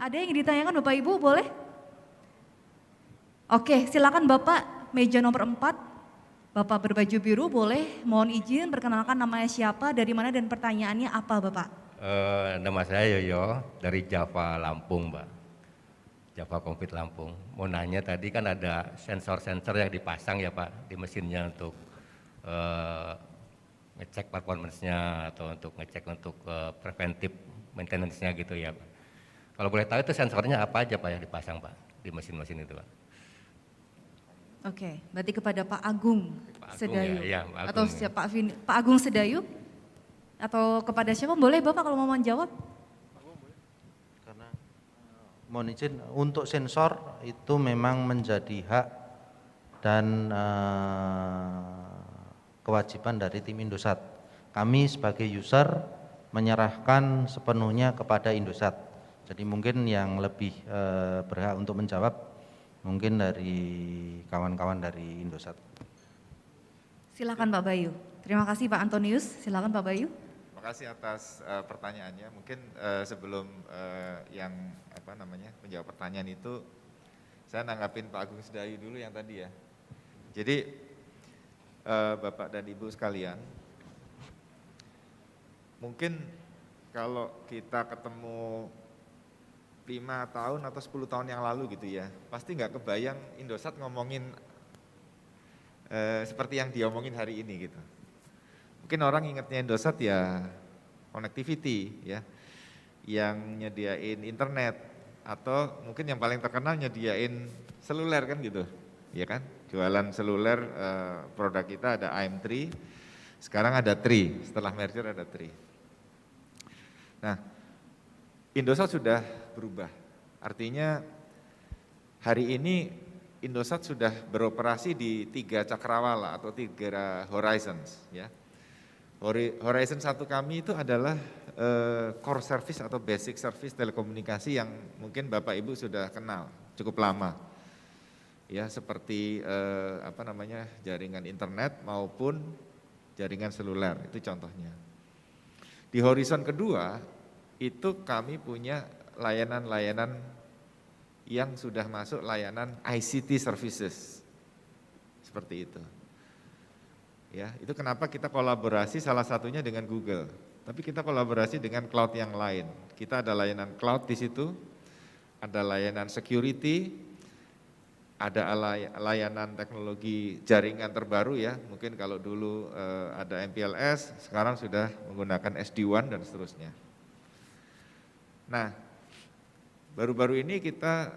Ada yang ditanyakan Bapak Ibu boleh? Oke, silakan Bapak, meja nomor 4. Bapak berbaju biru boleh, mohon izin perkenalkan namanya siapa, dari mana dan pertanyaannya apa Bapak? Nama saya Yoyo dari Java Lampung, Mbak. Java Compute Lampung. Mau nanya tadi kan ada sensor-sensor yang dipasang ya Pak di mesinnya untuk ngecek performance-nya atau untuk ngecek untuk preventive maintenance-nya gitu ya Pak. Kalau boleh tahu itu sensornya apa aja Pak yang dipasang Pak di mesin-mesin itu Pak? Oke, berarti kepada Pak Agung Pak Agung ya, Sedayu iya Pak atau Agung ya. siapa Pak Agung Sedayu atau kepada siapa boleh Bapak kalau mau menjawab? Karena mohon izin untuk sensor itu memang menjadi hak dan kewajiban dari tim Indosat. Kami sebagai user menyerahkan sepenuhnya kepada Indosat. Jadi mungkin yang lebih berhak untuk menjawab mungkin dari kawan-kawan dari Indosat. Silakan Pak Bayu. Terima kasih Pak Antonius. Silakan Pak Bayu. Terima kasih atas pertanyaannya. Mungkin sebelum yang menjawab pertanyaan itu, saya nanggapin Pak Agung Sedayu dulu yang tadi ya. Jadi Bapak dan Ibu sekalian, mungkin kalau kita ketemu 5 tahun atau 10 tahun yang lalu gitu ya, pasti nggak kebayang Indosat ngomongin seperti yang diomongin hari ini gitu. Mungkin orang ingatnya Indosat ya connectivity ya, yang nyediain internet atau mungkin yang paling terkenal nyediain seluler kan gitu, ya kan? Jualan seluler produk kita ada AM3, sekarang ada Tri, setelah merger ada Tri. Nah, Indosat sudah berubah, artinya hari ini Indosat sudah beroperasi di 3 cakrawala atau 3 horizons ya. Horizon 1 kami itu adalah core service atau basic service telekomunikasi yang mungkin Bapak Ibu sudah kenal cukup lama. Ya, seperti jaringan internet maupun jaringan seluler, itu contohnya. Di horizon kedua, itu kami punya layanan-layanan yang sudah masuk layanan ICT services. Seperti itu. Ya, itu kenapa kita kolaborasi salah satunya dengan Google, tapi kita kolaborasi dengan cloud yang lain. Kita ada layanan cloud di situ, ada layanan security, ada layanan teknologi jaringan terbaru ya. Mungkin kalau dulu ada MPLS, sekarang sudah menggunakan SD-WAN dan seterusnya. Nah, baru-baru ini kita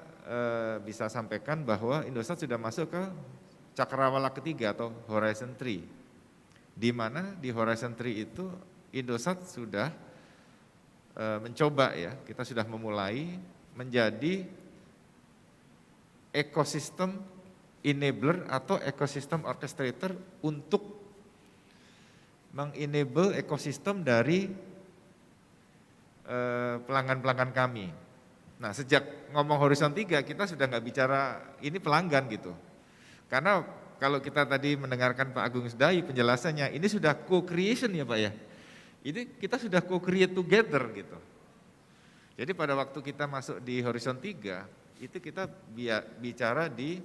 bisa sampaikan bahwa Indosat sudah masuk ke cakrawala ketiga atau Horizon 3. Di mana di Horizon 3 itu Indosat sudah mencoba ya, kita sudah memulai menjadi ekosistem enabler atau ekosistem orchestrator untuk mengenable ekosistem dari pelanggan-pelanggan kami. Nah, sejak ngomong Horizon 3 kita sudah nggak bicara ini pelanggan gitu. Karena kalau kita tadi mendengarkan Pak Agung Sedayu penjelasannya, ini sudah co-creation ya Pak ya. Ini kita sudah co-create together gitu. Jadi pada waktu kita masuk di Horizon 3, itu kita bicara di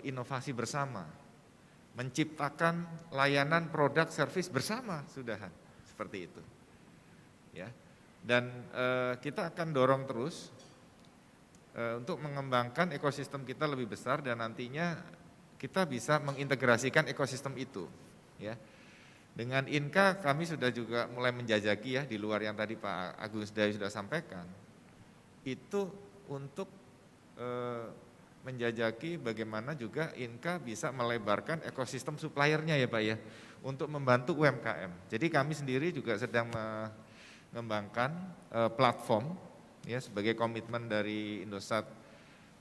inovasi bersama. Menciptakan layanan produk service bersama sudahan, seperti itu. Ya. Dan kita akan dorong terus untuk mengembangkan ekosistem kita lebih besar dan nantinya kita bisa mengintegrasikan ekosistem itu. Ya. Dengan Inka kami sudah juga mulai menjajaki ya di luar yang tadi Pak Agus Dayu sudah sampaikan. Itu untuk menjajaki bagaimana juga Inka bisa melebarkan ekosistem suppliernya ya Pak ya untuk membantu UMKM. Jadi kami sendiri juga sedang mengembangkan platform ya sebagai komitmen dari Indosat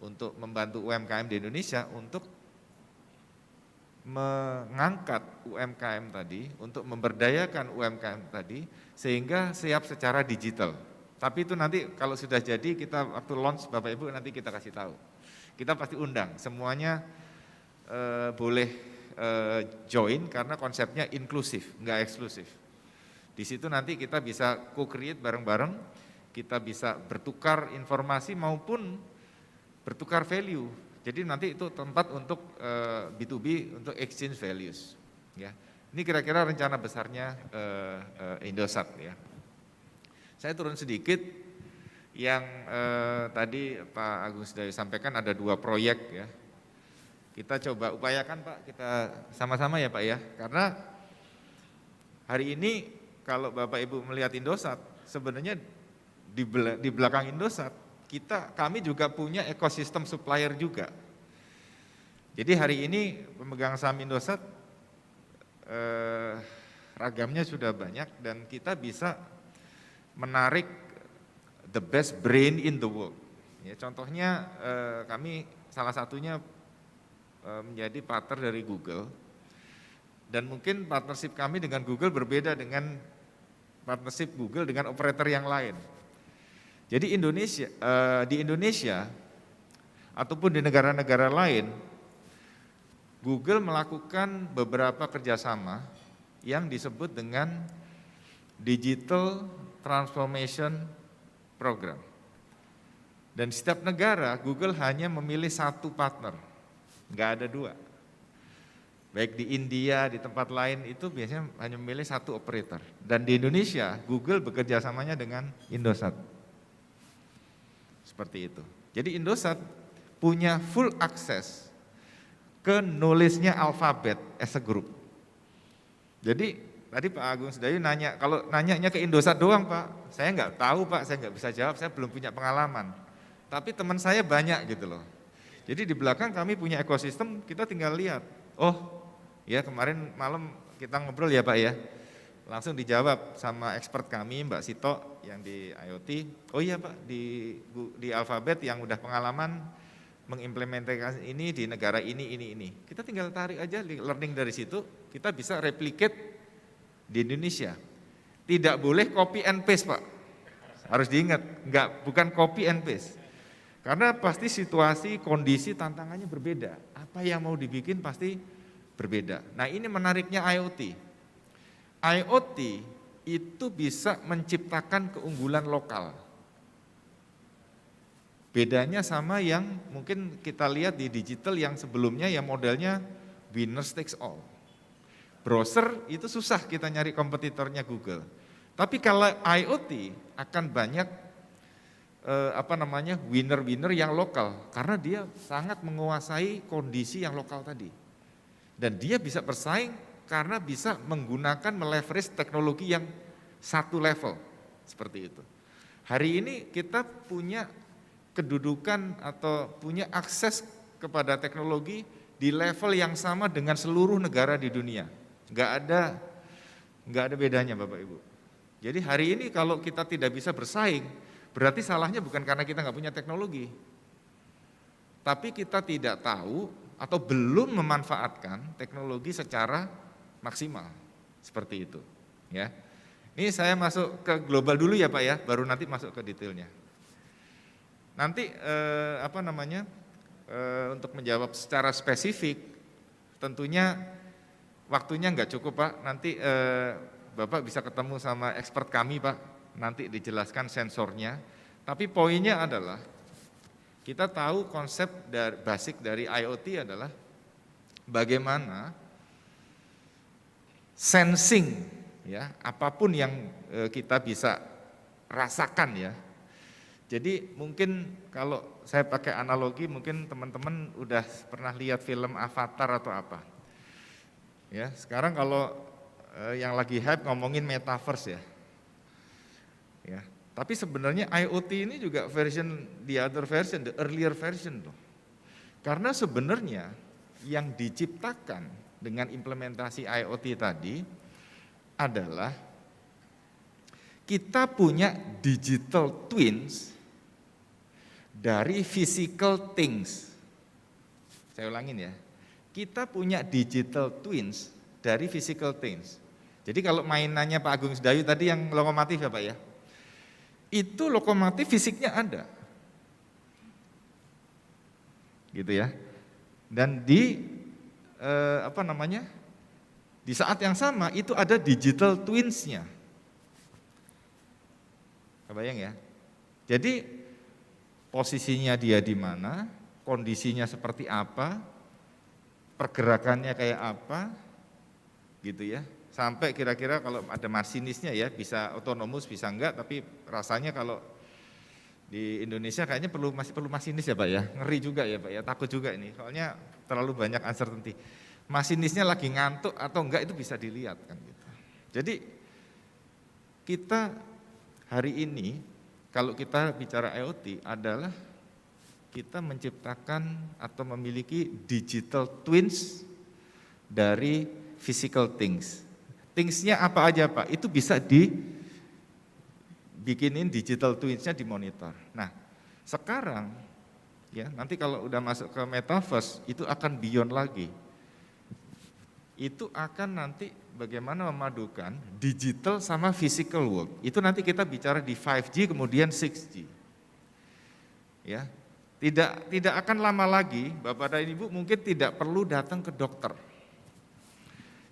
untuk membantu UMKM di Indonesia untuk mengangkat UMKM tadi, untuk memberdayakan UMKM tadi sehingga siap secara digital. Tapi itu nanti kalau sudah jadi kita waktu launch Bapak Ibu nanti kita kasih tahu. Kita pasti undang, semuanya boleh join karena konsepnya inklusif, enggak eksklusif. Di situ nanti kita bisa co-create bareng-bareng kita bisa bertukar informasi maupun bertukar value. Jadi nanti itu tempat untuk B2B untuk exchange values. Ya, ini kira-kira rencana besarnya Indosat ya. Saya turun sedikit yang tadi Pak Agung Sedayu sampaikan ada 2 proyek ya. Kita coba upayakan Pak, kita sama-sama ya Pak ya. Karena hari ini kalau Bapak Ibu melihat Indosat, sebenarnya di belakang Indosat kami juga punya ekosistem supplier juga. Jadi hari ini pemegang saham Indosat ragamnya sudah banyak dan kita bisa menarik the best brain in the world. Ya, contohnya kami salah satunya menjadi partner dari Google dan mungkin partnership kami dengan Google berbeda dengan partnership Google dengan operator yang lain. Jadi di Indonesia ataupun di negara-negara lain, Google melakukan beberapa kerjasama yang disebut dengan Digital Transformation Program. Dan setiap negara Google hanya memilih 1 partner, nggak ada 2. Baik di India, di tempat lain itu biasanya hanya memilih 1 operator. Dan di Indonesia, Google bekerja samanya dengan Indosat. Seperti itu. Jadi Indosat punya full access ke knowledge-nya Alphabet as a group. Jadi tadi Pak Agung Sedayu nanya, kalau nanyanya ke Indosat doang Pak, saya nggak tahu Pak, saya nggak bisa jawab, saya belum punya pengalaman. Tapi teman saya banyak gitu loh. Jadi di belakang kami punya ekosistem, kita tinggal lihat. Oh ya kemarin malam kita ngobrol ya Pak ya, langsung dijawab sama expert kami Mbak Sito yang di IoT. Oh iya Pak, di Alphabet yang udah pengalaman mengimplementasikan ini di negara ini. Kita tinggal tarik aja learning dari situ, kita bisa replicate di Indonesia. Tidak boleh copy and paste Pak, harus diingat, bukan copy and paste. Karena pasti situasi, kondisi, tantangannya berbeda. Apa yang mau dibikin pasti berbeda. Nah ini menariknya IoT. IoT itu bisa menciptakan keunggulan lokal. Bedanya sama yang mungkin kita lihat di digital yang sebelumnya yang modelnya winner takes all. Browser itu susah kita nyari kompetitornya Google. Tapi kalau IoT akan banyak winner-winner yang lokal karena dia sangat menguasai kondisi yang lokal tadi. Dan dia bisa bersaing karena bisa menggunakan meleverage teknologi yang 1 level seperti itu. Hari ini kita punya kedudukan atau punya akses kepada teknologi di level yang sama dengan seluruh negara di dunia. Nggak ada bedanya Bapak Ibu. Jadi hari ini kalau kita tidak bisa bersaing, berarti salahnya bukan karena kita nggak punya teknologi, tapi kita tidak tahu atau belum memanfaatkan teknologi secara maksimal, seperti itu. Ya, ini saya masuk ke global dulu ya Pak ya, baru nanti masuk ke detailnya. Nanti untuk menjawab secara spesifik, tentunya waktunya nggak cukup Pak. Nanti Bapak bisa ketemu sama expert kami Pak, nanti dijelaskan sensornya. Tapi poinnya adalah kita tahu konsep basic dari IoT adalah bagaimana sensing ya, apapun yang kita bisa rasakan ya. Jadi mungkin kalau saya pakai analogi, mungkin teman-teman udah pernah lihat film Avatar atau apa. Ya, sekarang kalau yang lagi hype ngomongin metaverse ya. Ya, tapi sebenarnya IoT ini juga the earlier version tuh. Karena sebenarnya yang diciptakan dengan implementasi IoT tadi adalah kita punya digital twins dari physical things. Saya ulangin ya, kita punya digital twins dari physical things. Jadi kalau mainannya Pak Agung Sedayu tadi yang lokomotif ya Pak ya, itu lokomotif fisiknya ada, gitu ya. Dan di di saat yang sama itu ada digital twins-nya. Kebayang ya? Jadi posisinya dia di mana, kondisinya seperti apa, pergerakannya kayak apa, gitu ya. Sampai kira-kira kalau ada masinisnya ya, bisa otonomus, bisa enggak, tapi rasanya kalau di Indonesia kayaknya masih perlu masinis ya Pak ya, ngeri juga ya Pak ya, takut juga ini, soalnya terlalu banyak uncertainty. Masinisnya lagi ngantuk atau enggak itu bisa dilihat kan gitu. Jadi kita hari ini kalau kita bicara IoT adalah kita menciptakan atau memiliki digital twins dari physical things. Things-nya apa aja Pak? Itu bisa dibikinin digital twins-nya dimonitor. Nah, sekarang ya nanti kalau udah masuk ke metaverse itu akan beyond lagi. Itu akan nanti bagaimana memadukan digital sama physical world. Itu nanti kita bicara di 5G kemudian 6G. Ya. Tidak akan lama lagi Bapak dan Ibu mungkin tidak perlu datang ke dokter.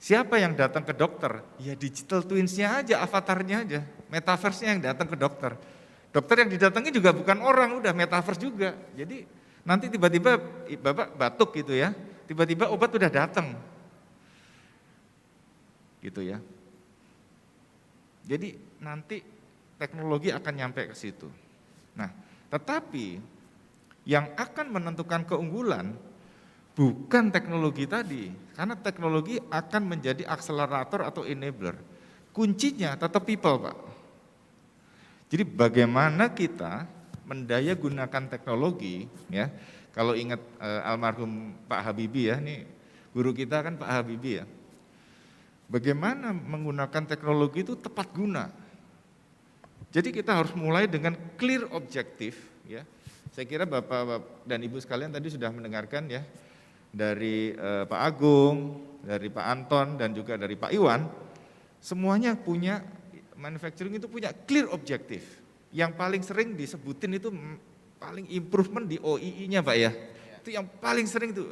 Siapa yang datang ke dokter? Ya digital twins-nya aja, avatarnya aja, metaverse-nya yang datang ke dokter. Dokter yang didatangi juga bukan orang, udah metaverse juga. Jadi nanti tiba-tiba Bapak batuk gitu ya, tiba-tiba obat udah datang. Gitu ya. Jadi nanti teknologi akan nyampe ke situ. Nah, tetapi yang akan menentukan keunggulan bukan teknologi tadi, karena teknologi akan menjadi akselerator atau enabler. Kuncinya tetap people, Pak. Jadi bagaimana kita mendaya gunakan teknologi, ya. Kalau ingat almarhum Pak Habibie ya, ini guru kita kan Pak Habibie ya. Bagaimana menggunakan teknologi itu tepat guna. Jadi kita harus mulai dengan clear objektif, ya. Saya kira Bapak dan Ibu sekalian tadi sudah mendengarkan ya dari Pak Agung, dari Pak Anton dan juga dari Pak Iwan, semuanya punya manufacturing itu punya clear objektif. Yang paling sering disebutin itu paling improvement di OII-nya Pak ya. Itu yang paling sering itu.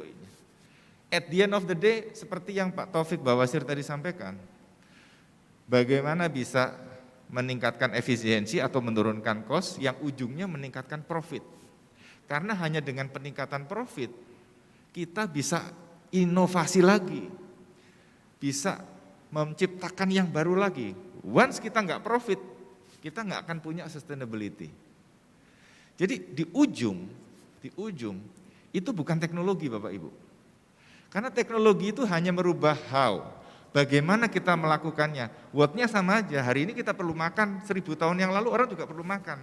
At the end of the day, seperti yang Pak Taufik Bawasir tadi sampaikan, bagaimana bisa meningkatkan efisiensi atau menurunkan cost yang ujungnya meningkatkan profit. Karena hanya dengan peningkatan profit, kita bisa inovasi lagi, bisa menciptakan yang baru lagi. Once kita nggak profit, kita nggak akan punya sustainability. Jadi di ujung itu bukan teknologi Bapak Ibu. Karena teknologi itu hanya merubah how, bagaimana kita melakukannya. What-nya sama aja, hari ini kita perlu makan, 1000 tahun yang lalu orang juga perlu makan.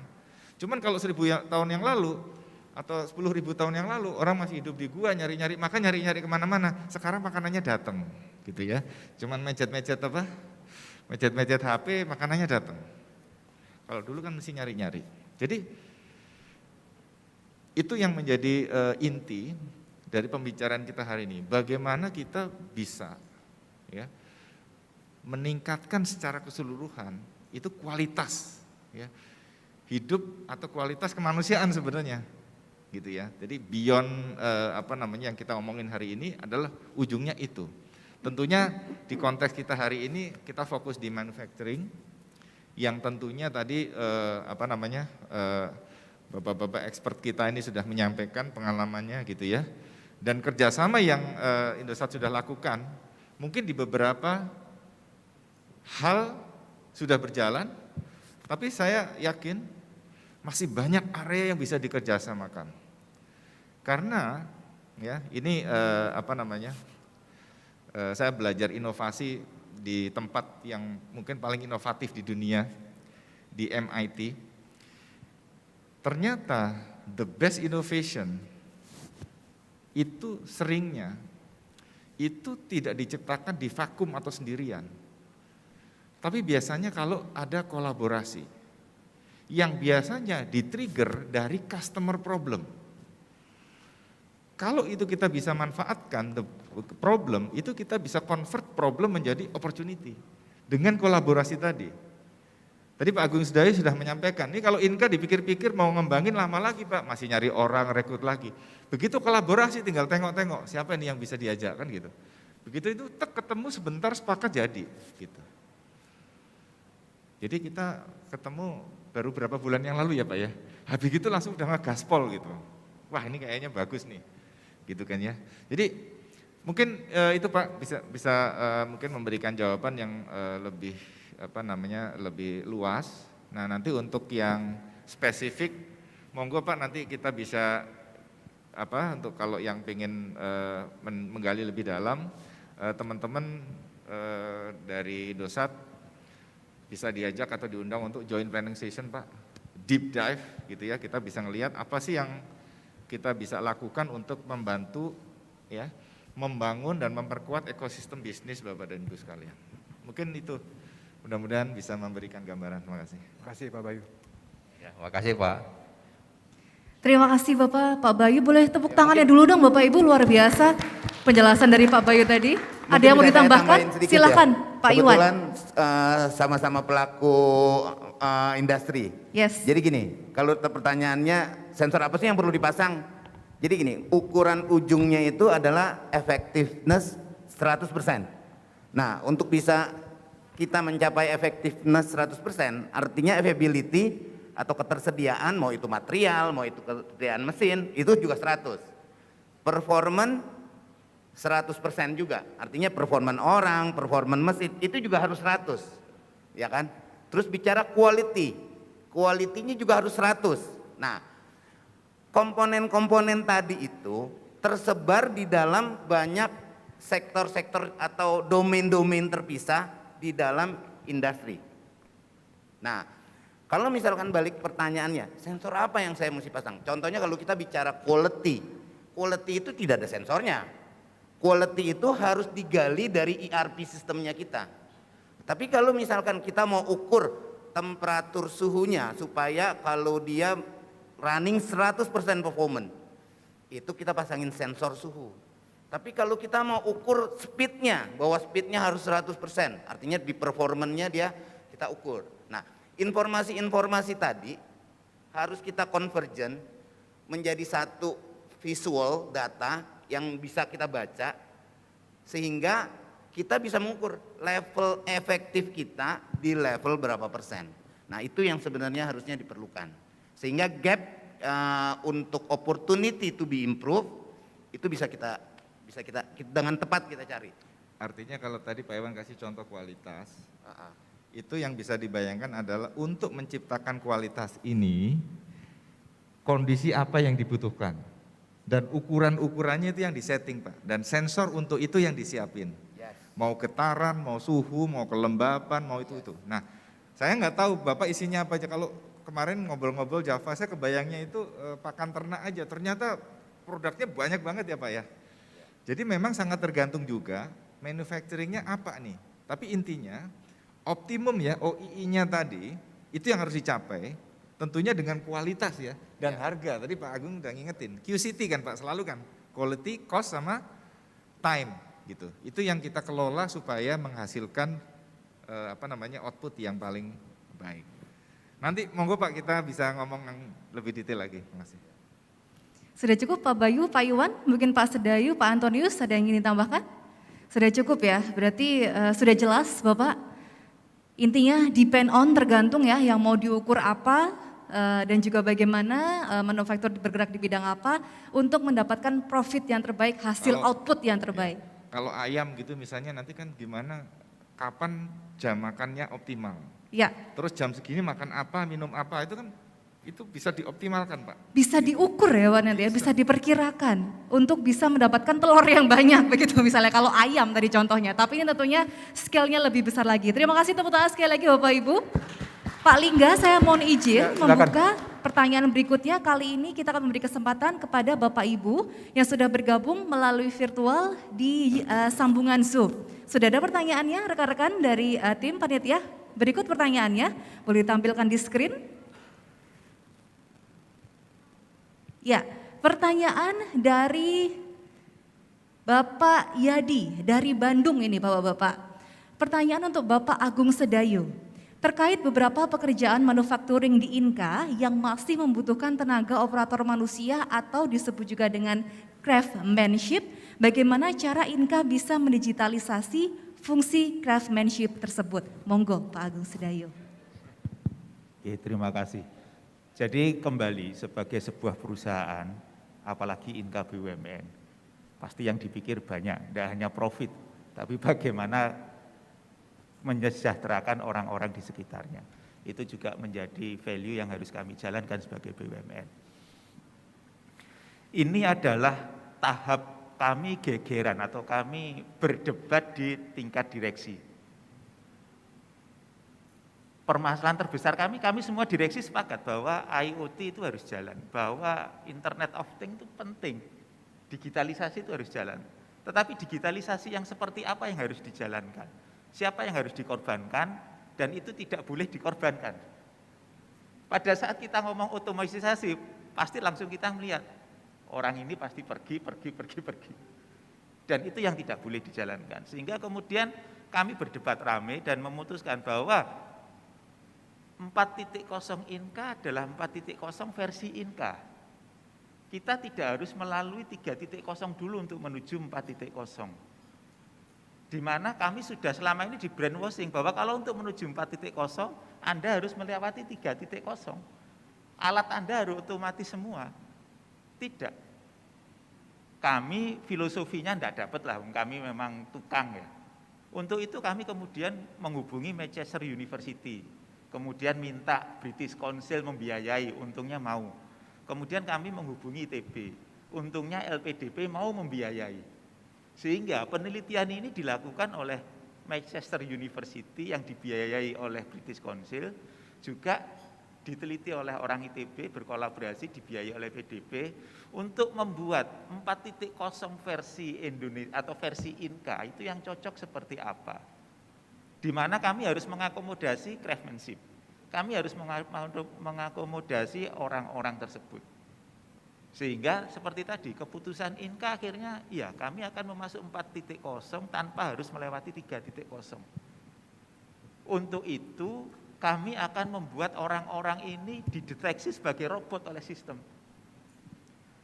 Cuman kalau 1000 tahun yang lalu, atau 10.000 tahun yang lalu, orang masih hidup di gua, nyari-nyari makan, nyari-nyari kemana-mana. Sekarang makanannya datang, gitu ya. Cuman mencet-mencet apa? Mencet-mencet HP, makanannya datang. Kalau dulu kan mesti nyari-nyari. Jadi, itu yang menjadi inti dari pembicaraan kita hari ini, bagaimana kita bisa ya meningkatkan secara keseluruhan itu kualitas ya hidup atau kualitas kemanusiaan sebenarnya gitu ya. Jadi beyond yang kita omongin hari ini adalah ujungnya itu. Tentunya di konteks kita hari ini kita fokus di manufacturing yang tentunya tadi bapak-bapak expert kita ini sudah menyampaikan pengalamannya gitu ya. Dan kerjasama yang Indosat sudah lakukan, mungkin di beberapa hal sudah berjalan, tapi saya yakin masih banyak area yang bisa dikerjasamakan. Karena ya ini saya belajar inovasi di tempat yang mungkin paling inovatif di dunia, di MIT. Ternyata the best innovation itu seringnya itu tidak diciptakan di vakum atau sendirian. Tapi biasanya kalau ada kolaborasi yang biasanya di-trigger dari customer problem. Kalau itu kita bisa manfaatkan the problem, itu kita bisa convert problem menjadi opportunity dengan kolaborasi tadi. Tadi Pak Agung Sedayu sudah menyampaikan, ini kalau Inka dipikir-pikir mau ngembangin lama lagi Pak, masih nyari orang, rekrut lagi. Begitu kolaborasi tinggal tengok-tengok siapa ini yang bisa diajak kan gitu. Begitu itu ketemu sebentar sepakat jadi gitu. Jadi kita ketemu baru berapa bulan yang lalu ya Pak ya. Habis itu langsung udah ngegaspol gitu. Wah ini kayaknya bagus nih, gitu kan ya. Jadi mungkin itu Pak bisa mungkin memberikan jawaban yang lebih lebih luas. Nah nanti untuk yang spesifik, monggo Pak nanti kita bisa untuk kalau yang pengen menggali lebih dalam, teman-teman dari Indosat bisa diajak atau diundang untuk joint planning session Pak, deep dive gitu ya, kita bisa ngelihat apa sih yang kita bisa lakukan untuk membantu ya, membangun dan memperkuat ekosistem bisnis Bapak dan Ibu sekalian. Mungkin itu, mudah-mudahan bisa memberikan gambaran. Terima kasih. Terima kasih Pak Bayu. Ya, makasih Pak. Terima kasih Bapak. Pak Bayu boleh tepuk tangannya dulu dong Bapak Ibu, luar biasa penjelasan dari Pak Bayu tadi. Ada yang mau Mungkin bisa saya ditambahkan? tambahin sedikit Silakan ya. Pak Iwan. Kebetulan sama-sama pelaku industri. Yes. Jadi gini, kalau pertanyaannya sensor apa sih yang perlu dipasang? Jadi gini, ukuran ujungnya itu adalah effectiveness 100%. Nah, untuk bisa kita mencapai effectiveness 100%, artinya availability atau ketersediaan, mau itu material, mau itu ketersediaan mesin, itu juga 100. Performance 100% juga, artinya performan orang, performan mesin, itu juga harus 100, ya kan? Terus bicara quality-nya juga harus 100. Nah, komponen-komponen tadi itu tersebar di dalam banyak sektor-sektor atau domain-domain terpisah di dalam industri. Nah, kalau misalkan balik pertanyaannya, sensor apa yang saya mesti pasang? Contohnya kalau kita bicara quality itu tidak ada sensornya. Quality itu harus digali dari ERP sistemnya kita. Tapi kalau misalkan kita mau ukur temperatur suhunya supaya kalau dia running 100% performance, itu kita pasangin sensor suhu. Tapi kalau kita mau ukur speednya, bahwa speednya harus 100%, artinya di performance-nya dia kita ukur. Nah, informasi-informasi tadi harus kita convergen menjadi satu visual data yang bisa kita baca sehingga kita bisa mengukur level efektif kita di level berapa persen. Nah, itu yang sebenarnya harusnya diperlukan. Sehingga gap untuk opportunity to be improved itu bisa kita dengan tepat kita cari. Artinya kalau tadi Pak Iwan kasih contoh kualitas, itu yang bisa dibayangkan adalah untuk menciptakan kualitas ini, kondisi apa yang dibutuhkan. Dan ukuran-ukurannya itu yang disetting Pak, dan sensor untuk itu yang disiapin. Mau getaran, mau suhu, mau kelembapan, mau itu. Nah, saya nggak tahu Bapak isinya apa aja. Kalau kemarin ngobrol-ngobrol Java, saya kebayangnya itu pakan ternak aja. Ternyata produknya banyak banget ya Pak ya. Jadi memang sangat tergantung juga manufacturingnya apa nih. Tapi intinya optimum ya OII-nya tadi itu yang harus dicapai. Tentunya dengan kualitas ya dan harga. Tadi Pak Agung udah ngingetin QCT kan Pak, selalu kan quality, cost sama time gitu. Itu yang kita kelola supaya menghasilkan output yang paling baik. Nanti monggo Pak kita bisa ngomong yang lebih detail lagi. Terima kasih. Sudah cukup Pak Bayu, Pak Iwan, mungkin Pak Sedayu, Pak Antonius ada yang ingin ditambahkan? Sudah cukup ya, berarti sudah jelas Bapak. Intinya depend on, tergantung ya yang mau diukur apa dan juga bagaimana manufaktur bergerak di bidang apa untuk mendapatkan profit yang terbaik, hasil output yang terbaik. Kalau ayam gitu misalnya nanti kan gimana, kapan jam makannya optimal. Ya. Terus jam segini makan apa, minum apa, itu kan itu bisa dioptimalkan Pak. Bisa diukur ya Wan nanti ya, bisa diperkirakan untuk bisa mendapatkan telur yang banyak begitu misalnya kalau ayam tadi contohnya. Tapi ini tentunya scale-nya lebih besar lagi. Terima kasih tepuk tangan sekali lagi Bapak Ibu. Pak Lingga saya mohon izin membuka pertanyaan berikutnya. Kali ini kita akan memberi kesempatan kepada Bapak Ibu yang sudah bergabung melalui virtual di sambungan Zoom. Sudah ada pertanyaannya rekan-rekan dari tim panitia? Berikut pertanyaannya, boleh ditampilkan di screen. Ya, pertanyaan dari Bapak Yadi dari Bandung ini Bapak-Bapak. Pertanyaan untuk Bapak Agung Sedayu. Terkait beberapa pekerjaan manufacturing di Inka yang masih membutuhkan tenaga operator manusia atau disebut juga dengan craftsmanship, bagaimana cara Inka bisa mendigitalisasi fungsi craftsmanship tersebut? Monggo Pak Agung Sedayu. Oke, terima kasih. Jadi kembali sebagai sebuah perusahaan, apalagi Inka BUMN, pasti yang dipikir banyak, tidak hanya profit, tapi bagaimana menyejahterakan orang-orang di sekitarnya. Itu juga menjadi value yang harus kami jalankan sebagai BUMN. Ini adalah tahap kami gegeran atau kami berdebat di tingkat direksi. Permasalahan terbesar kami semua direksi sepakat bahwa IoT itu harus jalan, bahwa Internet of Things itu penting, digitalisasi itu harus jalan. Tetapi digitalisasi yang seperti apa yang harus dijalankan? Siapa yang harus dikorbankan? Dan itu tidak boleh dikorbankan. Pada saat kita ngomong otomatisasi, pasti langsung kita melihat, orang ini pasti pergi. Dan itu yang tidak boleh dijalankan. Sehingga kemudian kami berdebat ramai dan memutuskan bahwa 4.0 Inka adalah 4.0 versi Inka. Kita tidak harus melalui 3.0 dulu untuk menuju 4.0. Di mana kami sudah selama ini di brainwashing bahwa kalau untuk menuju 4.0 Anda harus melewati 3.0. Alat Anda harus otomatis semua. Tidak. Kami filosofinya tidak dapat lah, kami memang tukang ya. Untuk itu kami kemudian menghubungi Manchester University. Kemudian minta British Council membiayai, untungnya mau. Kemudian kami menghubungi ITB, untungnya LPDP mau membiayai. Sehingga penelitian ini dilakukan oleh Manchester University yang dibiayai oleh British Council, juga diteliti oleh orang ITB, berkolaborasi dibiayai oleh PDP untuk membuat 4.0 versi Indonesia atau versi Inka itu yang cocok seperti apa. Di mana kami harus mengakomodasi craftsmanship, kami harus mengakomodasi orang-orang tersebut. Sehingga seperti tadi, keputusan Inka akhirnya, ya kami akan memasuk 4.0 tanpa harus melewati 3.0. Untuk itu, kami akan membuat orang-orang ini dideteksi sebagai robot oleh sistem.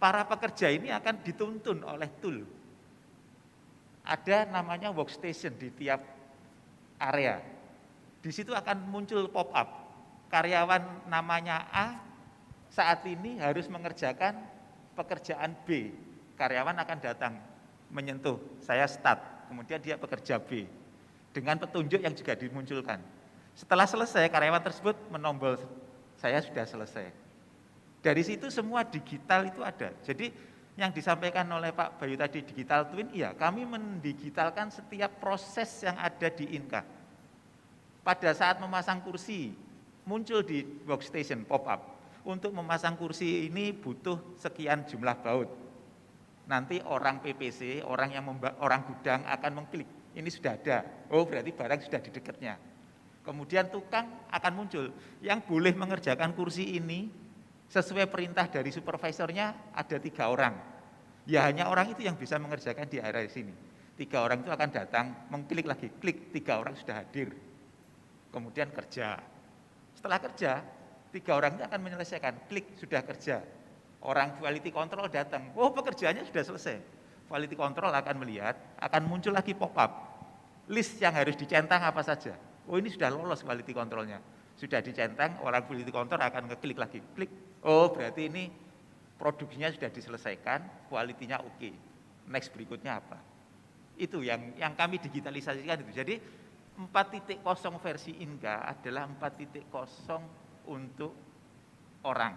Para pekerja ini akan dituntun oleh tool. Ada namanya workstation di tiap area. Di situ akan muncul pop-up. Karyawan namanya A saat ini harus mengerjakan pekerjaan B. Karyawan akan datang menyentuh, saya start, kemudian dia bekerja B. Dengan petunjuk yang juga dimunculkan. Setelah selesai, karyawan tersebut menombol, saya sudah selesai. Dari situ semua digital itu ada. Jadi yang disampaikan oleh Pak Bayu tadi digital twin, iya kami mendigitalkan setiap proses yang ada di Inka. Pada saat memasang kursi, muncul di workstation pop-up. Untuk memasang kursi ini butuh sekian jumlah baut. Nanti orang PPC, orang gudang akan mengklik, ini sudah ada. Oh berarti barang sudah di dekatnya. Kemudian tukang akan muncul, yang boleh mengerjakan kursi ini sesuai perintah dari supervisornya ada 3 orang. Ya hanya orang itu yang bisa mengerjakan di area sini. 3 orang itu akan datang, mengklik lagi, klik, 3 orang sudah hadir. Kemudian kerja. Setelah kerja, 3 orang itu akan menyelesaikan, klik, sudah kerja. Orang quality control datang, oh pekerjaannya sudah selesai. Quality control akan melihat, akan muncul lagi pop-up. List yang harus dicentang apa saja. Oh ini sudah lolos quality controlnya. Sudah dicentang, orang quality control akan ngeklik lagi, klik. Oh berarti ini produksinya sudah diselesaikan, kualitinya oke. Next berikutnya apa? Itu yang kami digitalisasikan itu. Jadi 4.0 versi Inka adalah 4.0 untuk orang.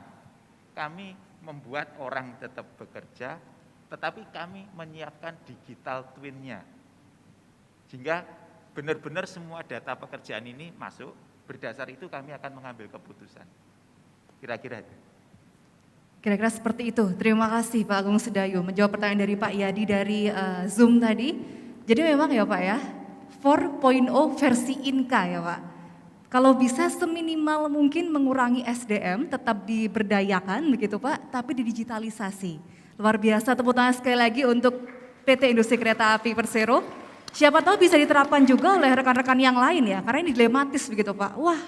Kami membuat orang tetap bekerja, tetapi kami menyiapkan digital twin-nya. Sehingga benar-benar semua data pekerjaan ini masuk, berdasar itu kami akan mengambil keputusan. Kira-kira itu. Kira-kira seperti itu. Terima kasih Pak Agung Sedayu menjawab pertanyaan dari Pak Yadi dari Zoom tadi. Jadi memang ya Pak ya, 4.0 versi Inka ya Pak. Kalau bisa seminimal mungkin mengurangi SDM, tetap diberdayakan begitu Pak, tapi didigitalisasi. Luar biasa, tepuk tangan sekali lagi untuk PT Industri Kereta Api Persero. Siapa tahu bisa diterapkan juga oleh rekan-rekan yang lain ya, karena ini dilematis begitu Pak. Wah,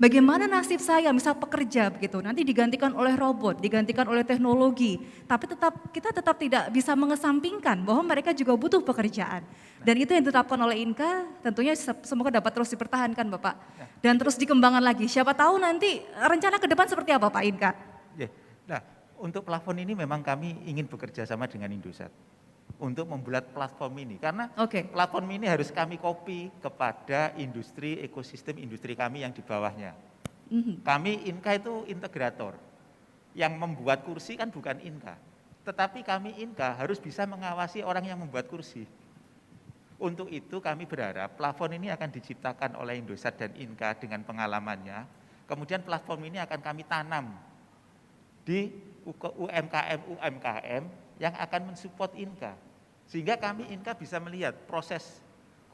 Bagaimana nasib saya, misal pekerja begitu, nanti digantikan oleh robot, digantikan oleh teknologi, tapi kita tetap tidak bisa mengesampingkan bahwa mereka juga butuh pekerjaan. Dan itu yang ditetapkan oleh Inka, tentunya semoga dapat terus dipertahankan Bapak, dan terus dikembangkan lagi. Siapa tahu nanti rencana ke depan seperti apa Pak Inka? Ya. Nah, untuk plafon ini memang kami ingin bekerja sama dengan Indosat untuk membuat platform ini, karena Oke. platform ini harus kami copy kepada industri, ekosistem industri kami yang di bawahnya. Kami Inka itu integrator, yang membuat kursi kan bukan Inka, tetapi kami Inka harus bisa mengawasi orang yang membuat kursi. Untuk itu kami berharap platform ini akan diciptakan oleh Indosat dan Inka dengan pengalamannya, kemudian platform ini akan kami tanam di UMKM yang akan mensupport Inka. Sehingga kami Inka bisa melihat proses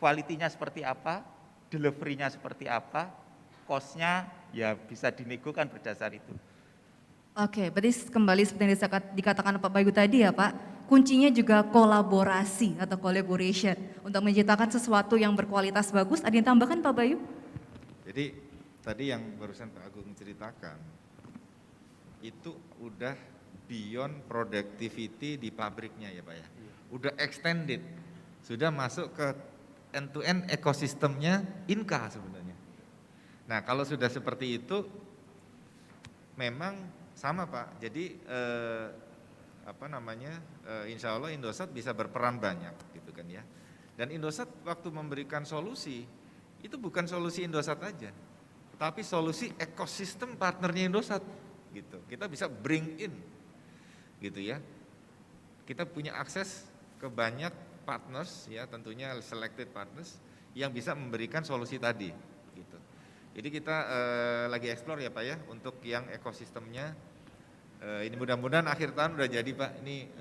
kualitinya seperti apa, delivery-nya seperti apa, cost-nya ya bisa dinegokan berdasar itu. Oke, berarti kembali seperti yang dikatakan Pak Bayu tadi ya Pak, kuncinya juga kolaborasi atau collaboration untuk menciptakan sesuatu yang berkualitas bagus. Ada yang tambahkan Pak Bayu? Jadi tadi yang barusan Pak Agung ceritakan, itu udah beyond productivity di pabriknya ya Pak ya. Udah extended, sudah masuk ke end-to-end ekosistemnya Inka sebenarnya. Nah kalau sudah seperti itu, memang sama Pak, jadi insya Allah Indosat bisa berperan banyak gitu kan ya. Dan Indosat waktu memberikan solusi, itu bukan solusi Indosat aja, tapi solusi ekosistem partnernya Indosat gitu. Kita bisa bring in gitu ya. Kita punya akses ke banyak partners ya, tentunya selected partners yang bisa memberikan solusi tadi gitu. Jadi kita lagi explore ya Pak ya untuk yang ekosistemnya. Ini mudah-mudahan akhir tahun udah jadi Pak. Ini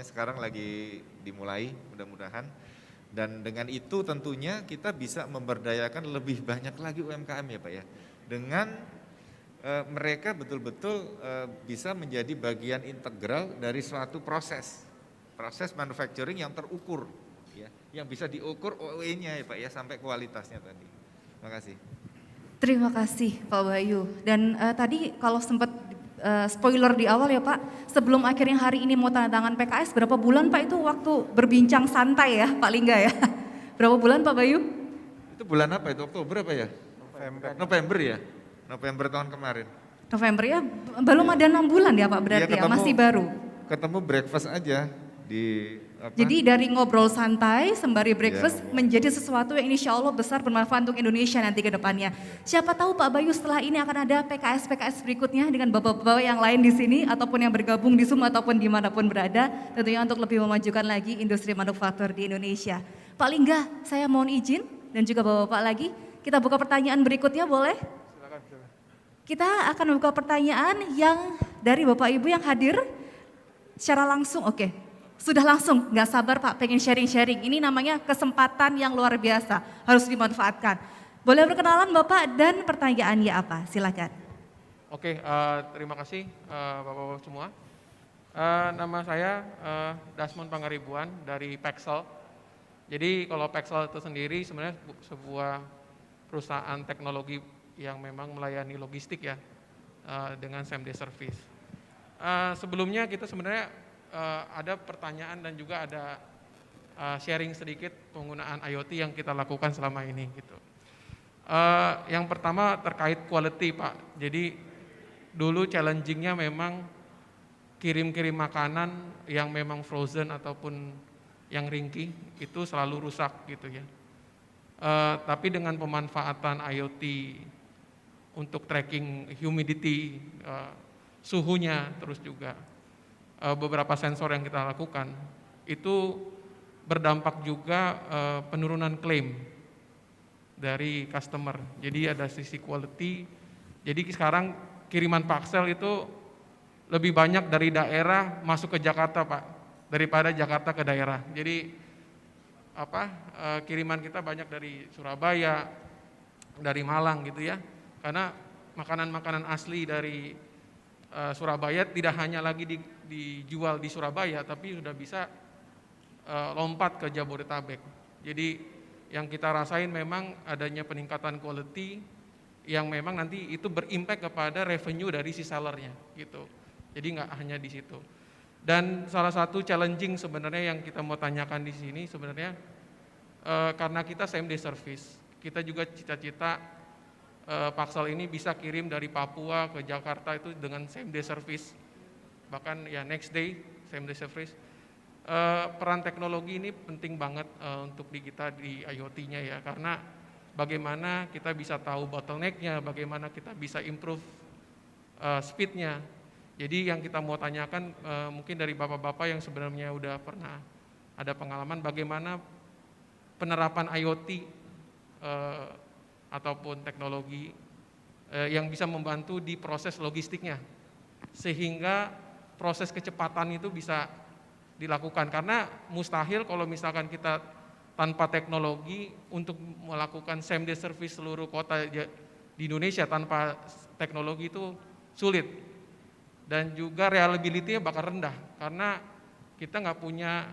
sekarang lagi dimulai mudah-mudahan. Dan dengan itu tentunya kita bisa memberdayakan lebih banyak lagi UMKM ya Pak ya. Dengan mereka betul-betul bisa menjadi bagian integral dari suatu proses manufacturing yang terukur ya, yang bisa diukur OE-nya ya Pak ya sampai kualitasnya tadi. Terima kasih. Terima kasih Pak Bayu. Dan tadi kalau sempat spoiler di awal ya Pak, sebelum akhirnya hari ini mau tanda tangan PKS, berapa bulan Pak itu waktu berbincang santai ya Pak Lingga ya? Berapa bulan Pak Bayu? Itu bulan apa itu? Oktober apa ya? November ya? November tahun kemarin. November ya, belum ada 6 bulan ya Pak berarti ya, masih baru. Ketemu breakfast aja di Jadi dari ngobrol santai sembari breakfast menjadi sesuatu yang insya Allah besar bermanfaat untuk Indonesia nanti ke depannya. Siapa tahu Pak Bayu setelah ini akan ada PKS berikutnya dengan bapak-bapak yang lain di sini ataupun yang bergabung di Zoom ataupun dimanapun berada, tentunya untuk lebih memajukan lagi industri manufaktur di Indonesia. Pak Lingga, saya mohon izin dan juga bapak-bapak lagi, kita buka pertanyaan berikutnya boleh? Kita akan membuka pertanyaan yang dari Bapak Ibu yang hadir secara langsung. Oke, sudah langsung, nggak sabar Pak, pengen sharing-sharing. Ini namanya kesempatan yang luar biasa, harus dimanfaatkan. Boleh berkenalan Bapak dan pertanyaannya apa? Silakan. Oke, terima kasih Bapak-Bapak semua. Nama saya Dasmon Pangaribuan dari Pexel. Jadi kalau Pexel itu sendiri sebenarnya sebuah perusahaan teknologi yang memang melayani logistik ya dengan same day service. Sebelumnya kita sebenarnya ada pertanyaan dan juga ada sharing sedikit penggunaan IoT yang kita lakukan selama ini gitu. Yang pertama terkait quality Pak. Jadi dulu challenging-nya memang kirim-kirim makanan yang memang frozen ataupun yang ringkih itu selalu rusak gitu ya. Tapi dengan pemanfaatan IoT untuk tracking humidity, suhunya, terus juga beberapa sensor yang kita lakukan, itu berdampak juga penurunan klaim dari customer. Jadi ada sisi quality, jadi sekarang kiriman parcel itu lebih banyak dari daerah masuk ke Jakarta Pak, daripada Jakarta ke daerah. Jadi kiriman kita banyak dari Surabaya, dari Malang gitu ya. Karena makanan-makanan asli dari Surabaya tidak hanya lagi dijual di Surabaya, tapi sudah bisa lompat ke Jabodetabek. Jadi yang kita rasain memang adanya peningkatan quality yang memang nanti itu berimpact kepada revenue dari si sellernya gitu. Jadi nggak hanya di situ. Dan salah satu challenging sebenarnya yang kita mau tanyakan di sini sebenarnya karena kita same day service, kita juga cita-cita Paxel ini bisa kirim dari Papua ke Jakarta itu dengan same day service, bahkan ya next day same day service. Peran teknologi ini penting banget untuk di kita di IoT-nya ya, karena bagaimana kita bisa tahu bottleneck-nya, bagaimana kita bisa improve speed-nya. Jadi yang kita mau tanyakan mungkin dari bapak-bapak yang sebenarnya udah pernah ada pengalaman bagaimana penerapan IoT ataupun teknologi yang bisa membantu di proses logistiknya, sehingga proses kecepatan itu bisa dilakukan. Karena mustahil kalau misalkan kita tanpa teknologi untuk melakukan same day service seluruh kota di Indonesia tanpa teknologi itu sulit. Dan juga reliability-nya bakal rendah karena kita nggak punya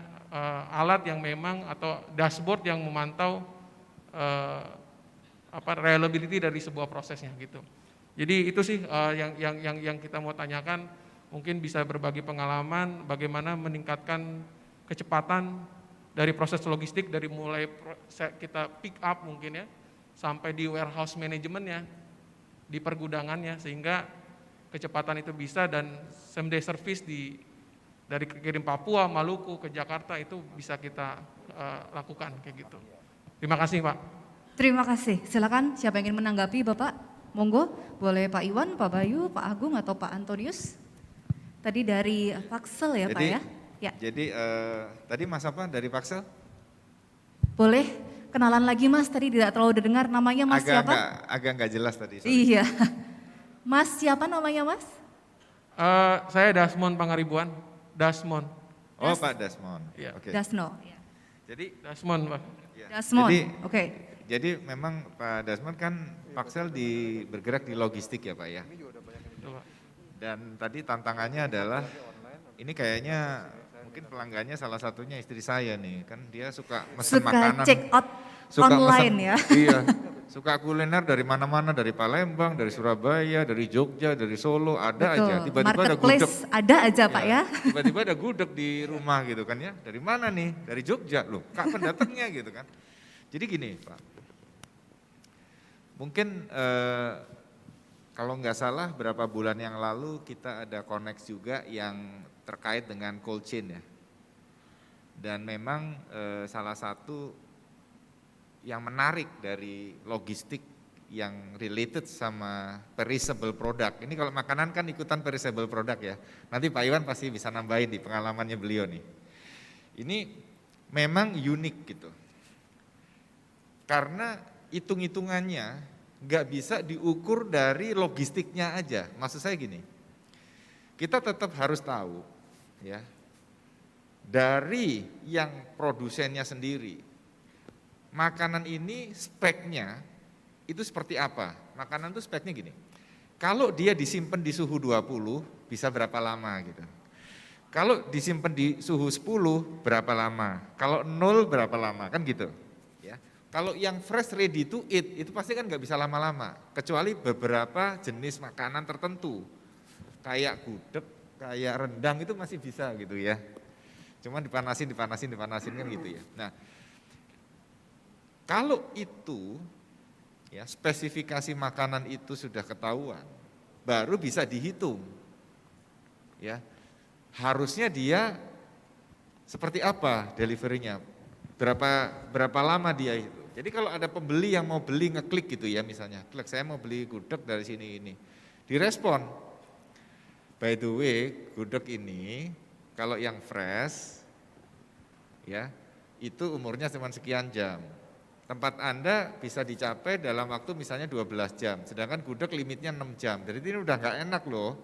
alat yang memang atau dashboard yang memantau reliability dari sebuah prosesnya gitu. Jadi itu sih yang kita mau tanyakan, mungkin bisa berbagi pengalaman bagaimana meningkatkan kecepatan dari proses logistik dari mulai kita pick up mungkin ya sampai di warehouse manajemennya, di pergudangannya, sehingga kecepatan itu bisa dan same day service dari kirim Papua, Maluku ke Jakarta itu bisa kita lakukan kayak gitu. Terima kasih Pak. Terima kasih. Silakan siapa yang ingin menanggapi Bapak? Monggo, boleh Pak Iwan, Pak Bayu, Pak Agung atau Pak Antonius? Tadi dari Paxel ya Pak ya? Ya. Jadi tadi Mas apa dari Paxel? Boleh kenalan lagi Mas, tadi tidak terlalu dengar namanya Mas siapa? Agak nggak jelas tadi. Sorry. Iya. Mas siapa namanya Mas? Saya Dasmon Pangaribuan. Dasmon. Oh Pak Dasmon. Iya. Oke. Dasno. Ya. Jadi Dasmon Pak. ya, Dasmon, oke. Jadi memang Pak Dasmon kan Paxel bergerak di logistik ya Pak ya. Betul, Pak. Dan tadi tantangannya adalah ini kayaknya mungkin pelanggannya salah satunya istri saya nih, kan dia suka mesen Suka makanan. check out Suka online mesen, ya. Iya, suka kuliner dari mana-mana, dari Palembang, dari Surabaya, dari Jogja, dari Solo, ada Betul. aja. Tiba-tiba ada gudeg. Marketplace ada aja Pak ya. Tiba-tiba ada gudeg di rumah gitu kan ya. Dari mana nih? Dari Jogja loh. Kapan datangnya gitu kan. Jadi gini Pak, mungkin kalau nggak salah berapa bulan yang lalu kita ada Connect juga yang terkait dengan cold chain ya. Dan memang salah satu yang menarik dari logistik yang related sama perishable product. Ini kalau makanan kan ikutan perishable product ya. Nanti Pak Iwan pasti bisa nambahin di pengalamannya beliau nih. Ini memang unik gitu. Karena hitung-hitungannya nggak bisa diukur dari logistiknya aja. Maksud saya gini, kita tetap harus tahu ya, dari yang produsennya sendiri, makanan ini speknya itu seperti apa. Makanan itu speknya gini, kalau dia disimpan di suhu 20 bisa berapa lama gitu. Kalau disimpan di suhu 10 berapa lama, kalau 0 berapa lama, kan gitu. Kalau yang fresh ready to eat itu pasti kan nggak bisa lama-lama, kecuali beberapa jenis makanan tertentu, kayak gudeg, kayak rendang itu masih bisa gitu ya. Cuman dipanasin kan gitu ya. Nah, kalau itu ya spesifikasi makanan itu sudah ketahuan, baru bisa dihitung. Ya, harusnya dia seperti apa deliverynya, berapa lama dia itu. Jadi kalau ada pembeli yang mau beli ngeklik gitu ya misalnya, klik saya mau beli gudeg dari sini ini, direspon, by the way gudeg ini kalau yang fresh ya itu umurnya cuma sekian jam, tempat Anda bisa dicapai dalam waktu misalnya 12 jam, sedangkan gudeg limitnya 6 jam, jadi ini udah nggak enak loh.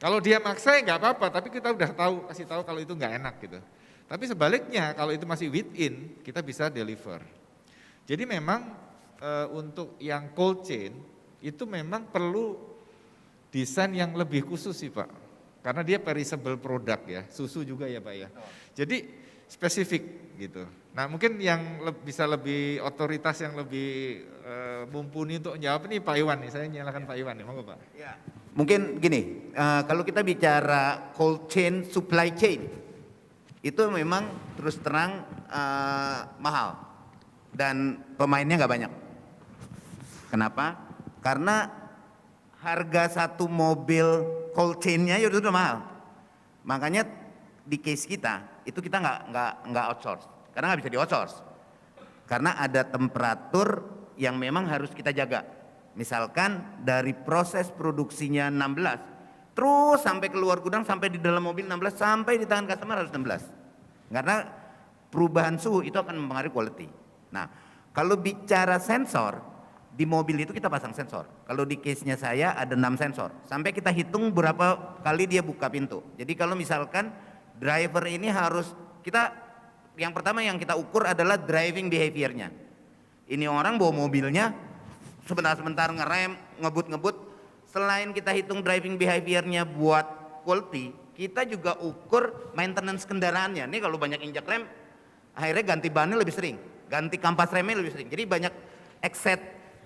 Kalau dia maksa ya nggak apa-apa, tapi kita udah kasih tahu kalau itu nggak enak gitu. Tapi sebaliknya kalau itu masih within, kita bisa deliver. Jadi memang untuk yang cold chain itu memang perlu desain yang lebih khusus sih Pak. Karena dia perishable product ya, susu juga ya Pak ya. Jadi spesifik gitu. Nah mungkin yang bisa lebih otoritas, yang lebih mumpuni untuk menjawab ini Pak Iwan nih, saya nyalakan Pak Iwan nih, monggo Pak. Ya. Mungkin gini, kalau kita bicara cold chain, supply chain, itu memang terus terang mahal dan pemainnya nggak banyak. Kenapa? Karena harga satu mobil cold chain-nya ya udah mahal. Makanya di case kita itu kita nggak outsource, karena nggak bisa di outsource. Karena ada temperatur yang memang harus kita jaga. Misalkan dari proses produksinya 16, terus sampai keluar gudang, sampai di dalam mobil 16, sampai di tangan customer harus 16. Karena perubahan suhu itu akan mempengaruhi quality. Nah, kalau bicara sensor, di mobil itu kita pasang sensor. Kalau di case-nya saya ada 6 sensor. Sampai kita hitung berapa kali dia buka pintu. Jadi kalau misalkan driver ini harus yang pertama yang kita ukur adalah driving behavior-nya. Ini orang bawa mobilnya sebentar-sebentar ngerem, ngebut-ngebut. Selain kita hitung driving behavior-nya buat quality, kita juga ukur maintenance kendaraannya. Ini kalau banyak injak rem, akhirnya ganti bannya lebih sering, ganti kampas remnya lebih sering. Jadi banyak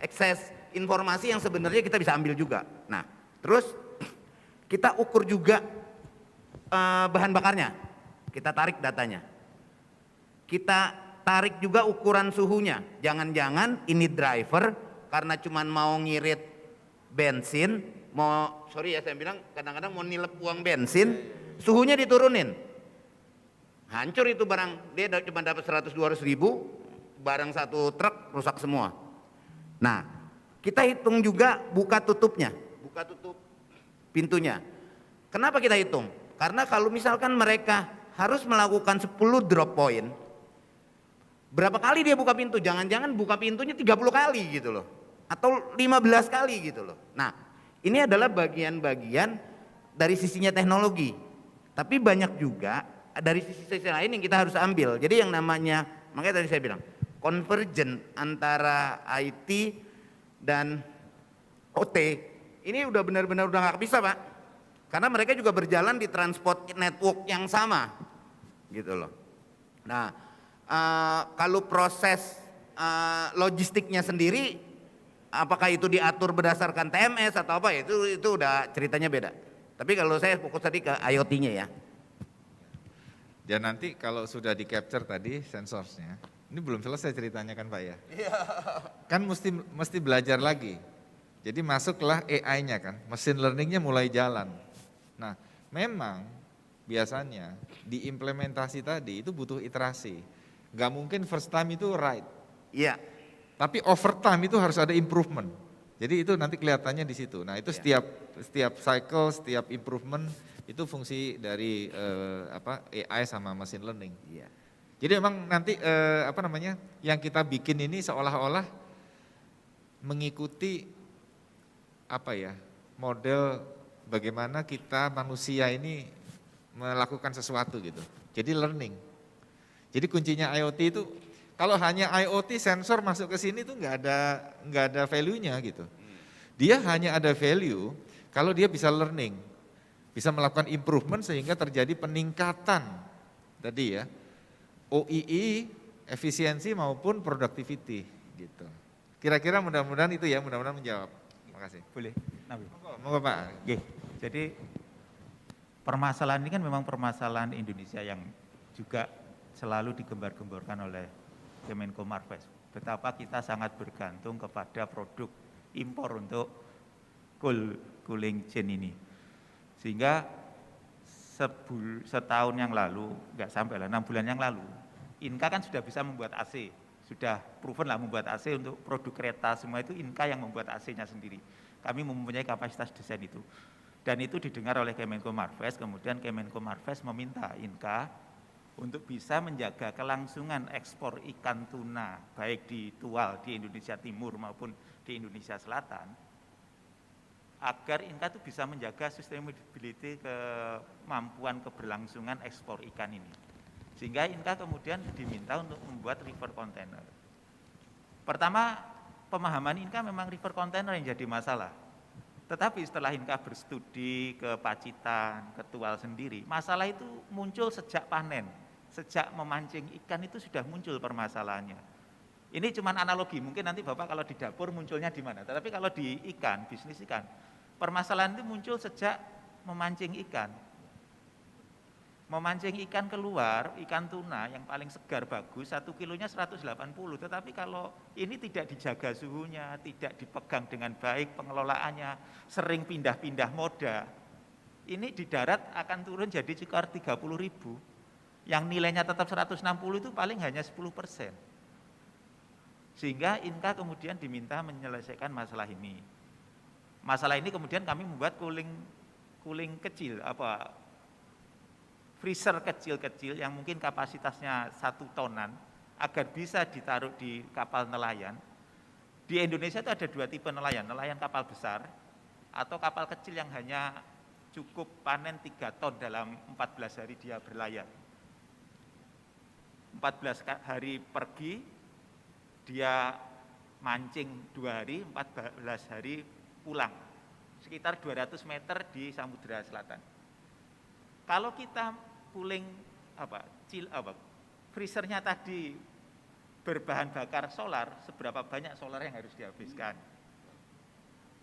ekses informasi yang sebenarnya kita bisa ambil juga. Nah, terus kita ukur juga bahan bakarnya, kita tarik datanya. Kita tarik juga ukuran suhunya. Jangan-jangan ini driver karena cuman mau ngirit bensin, sorry ya saya bilang, kadang-kadang mau nilep uang bensin, suhunya diturunin. Hancur itu barang, dia cuma dapat 100-200 ribu, barang satu truk rusak semua. Nah, kita hitung juga buka tutup pintunya. Kenapa kita hitung? Karena kalau misalkan mereka harus melakukan 10 drop point, berapa kali dia buka pintu? Jangan-jangan buka pintunya 30 kali gitu loh, atau 15 kali gitu loh. Nah, ini adalah bagian-bagian dari sisinya teknologi. Tapi banyak juga dari sisi lain yang kita harus ambil. Jadi yang namanya, makanya tadi saya bilang, convergent antara IT dan OT ini udah benar-benar udah nggak bisa Pak, karena mereka juga berjalan di transport network yang sama gitu loh. Nah, kalau proses logistiknya sendiri, apakah itu diatur berdasarkan TMS atau apa, itu udah ceritanya beda. Tapi kalau saya fokus tadi ke IoT-nya ya. Dan nanti kalau sudah di capture tadi sensornya, ini belum selesai ceritanya kan Pak ya? Kan mesti belajar lagi. Jadi masuklah AI-nya kan, machine learning-nya mulai jalan. Nah, memang biasanya diimplementasi tadi itu butuh iterasi. Gak mungkin first time itu right. Iya. Tapi over time itu harus ada improvement. Jadi itu nanti kelihatannya di situ. Nah, itu setiap cycle, setiap improvement itu fungsi dari AI sama machine learning. Iya. Jadi memang nanti yang kita bikin ini seolah-olah mengikuti model bagaimana kita manusia ini melakukan sesuatu gitu. Jadi learning. Jadi kuncinya IoT itu, kalau hanya IoT sensor masuk ke sini itu nggak ada value-nya gitu. Dia hanya ada value kalau dia bisa learning, bisa melakukan improvement sehingga terjadi peningkatan tadi ya, OEE, efisiensi maupun productivity gitu. Kira-kira mudah-mudahan itu ya, mudah-mudahan menjawab. Terima kasih. Boleh, Nabi. Monggo Pak. Oke, jadi permasalahan ini kan memang permasalahan Indonesia yang juga selalu digembar-gemborkan oleh Kemenko Marves. Betapa kita sangat bergantung kepada produk impor untuk cooling chain ini. Sehingga setahun yang lalu, enggak sampai lah, 6 bulan yang lalu, Inka kan sudah bisa membuat AC, sudah proven lah membuat AC untuk produk kereta, semua itu Inka yang membuat AC-nya sendiri. Kami mempunyai kapasitas desain itu. Dan itu didengar oleh Kemenko Marves, kemudian Kemenko Marves meminta Inka untuk bisa menjaga kelangsungan ekspor ikan tuna, baik di Tual, di Indonesia Timur maupun di Indonesia Selatan, agar Inka itu bisa menjaga sustainability, kemampuan keberlangsungan ekspor ikan ini. Sehingga Inka kemudian diminta untuk membuat river container. Pertama, pemahaman Inka memang river container yang jadi masalah. Tetapi setelah Inka berstudi ke Pacitan, ke Tual sendiri, masalah itu muncul sejak panen. sejak memancing ikan itu sudah muncul permasalahannya. Ini cuma analogi, mungkin nanti Bapak kalau di dapur munculnya di mana. Tetapi kalau di ikan, bisnis ikan, permasalahan itu muncul sejak memancing ikan. Memancing ikan keluar, ikan tuna yang paling segar bagus, 1 kilonya 180. Tetapi kalau ini tidak dijaga suhunya, tidak dipegang dengan baik pengelolaannya, sering pindah-pindah moda, ini di darat akan turun jadi sekitar 30.000. Yang nilainya tetap 160 itu paling hanya 10%. Sehingga Inka kemudian diminta menyelesaikan masalah ini. Masalah ini kemudian kami membuat cooling kecil, freezer kecil-kecil yang mungkin kapasitasnya 1 tonan agar bisa ditaruh di kapal nelayan. Di Indonesia itu ada 2 tipe nelayan, nelayan kapal besar atau kapal kecil yang hanya cukup panen 3 ton dalam 14 hari dia berlayar. 14 hari pergi, dia mancing 2 hari, 14 hari pulang. Sekitar 200 meter di Samudra Selatan. Kalau kita freezernya tadi berbahan bakar solar, seberapa banyak solar yang harus dihabiskan.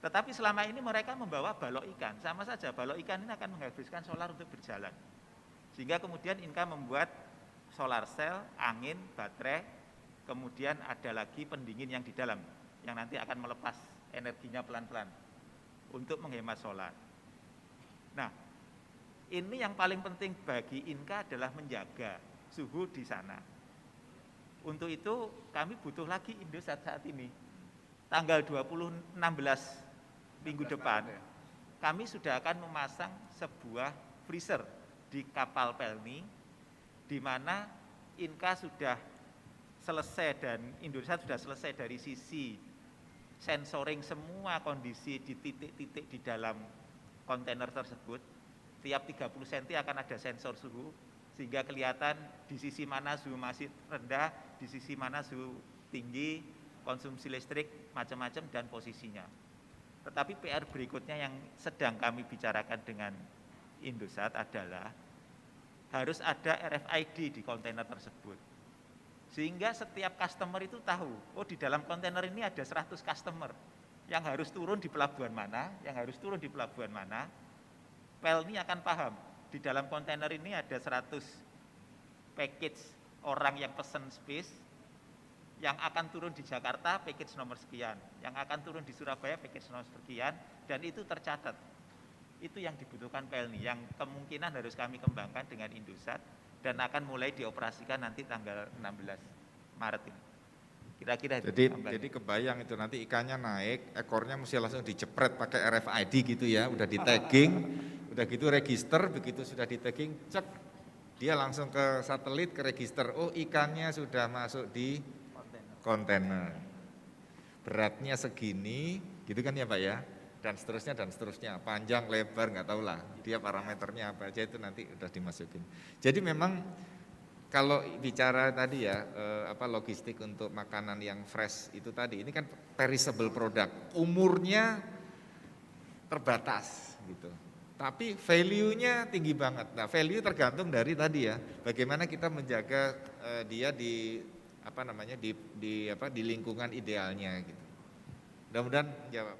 Tetapi selama ini mereka membawa balok ikan, sama saja balok ikan ini akan menghabiskan solar untuk berjalan. Sehingga kemudian Inka membuat solar cell, angin, baterai, kemudian ada lagi pendingin yang di dalam, yang nanti akan melepas energinya pelan-pelan untuk menghemat solar. Nah, ini yang paling penting bagi Inka adalah menjaga suhu di sana. Untuk itu kami butuh lagi Indosat saat ini. Tanggal 16 minggu depan, kami sudah akan memasang sebuah freezer di kapal Pelni, di mana Inka sudah selesai dan Indosat sudah selesai dari sisi sensoring semua kondisi di titik-titik di dalam kontainer tersebut. Tiap 30 cm akan ada sensor suhu, sehingga kelihatan di sisi mana suhu masih rendah, di sisi mana suhu tinggi, konsumsi listrik, macam-macam, dan posisinya. Tetapi PR berikutnya yang sedang kami bicarakan dengan Indosat adalah harus ada RFID di kontainer tersebut. Sehingga setiap customer itu tahu, oh di dalam kontainer ini ada 100 customer yang harus turun di pelabuhan mana, yang harus turun di pelabuhan mana. Pelni akan paham, di dalam kontainer ini ada 100 package orang yang pesan space, yang akan turun di Jakarta package nomor sekian, yang akan turun di Surabaya package nomor sekian, dan itu tercatat. Itu yang dibutuhkan Pelni, yang kemungkinan harus kami kembangkan dengan Indosat, dan akan mulai dioperasikan nanti tanggal 16 Maret ini. Kira-kira jadi kebayang itu nanti ikannya naik, ekornya mesti langsung dicepret pakai RFID gitu ya, udah di tagging, udah gitu register, begitu sudah di tagging, cek, dia langsung ke satelit, ke register, oh ikannya sudah masuk di kontainer. Beratnya segini, gitu kan ya Pak ya, dan seterusnya, panjang, lebar, nggak tahu lah, dia parameternya apa aja itu nanti udah dimasukin. Jadi memang kalau bicara tadi ya, logistik untuk makanan yang fresh itu tadi, ini kan perishable product, umurnya terbatas gitu. Tapi value-nya tinggi banget. Nah, value tergantung dari tadi ya, bagaimana kita menjaga dia di di lingkungan idealnya gitu. Mudah-mudahan jawab.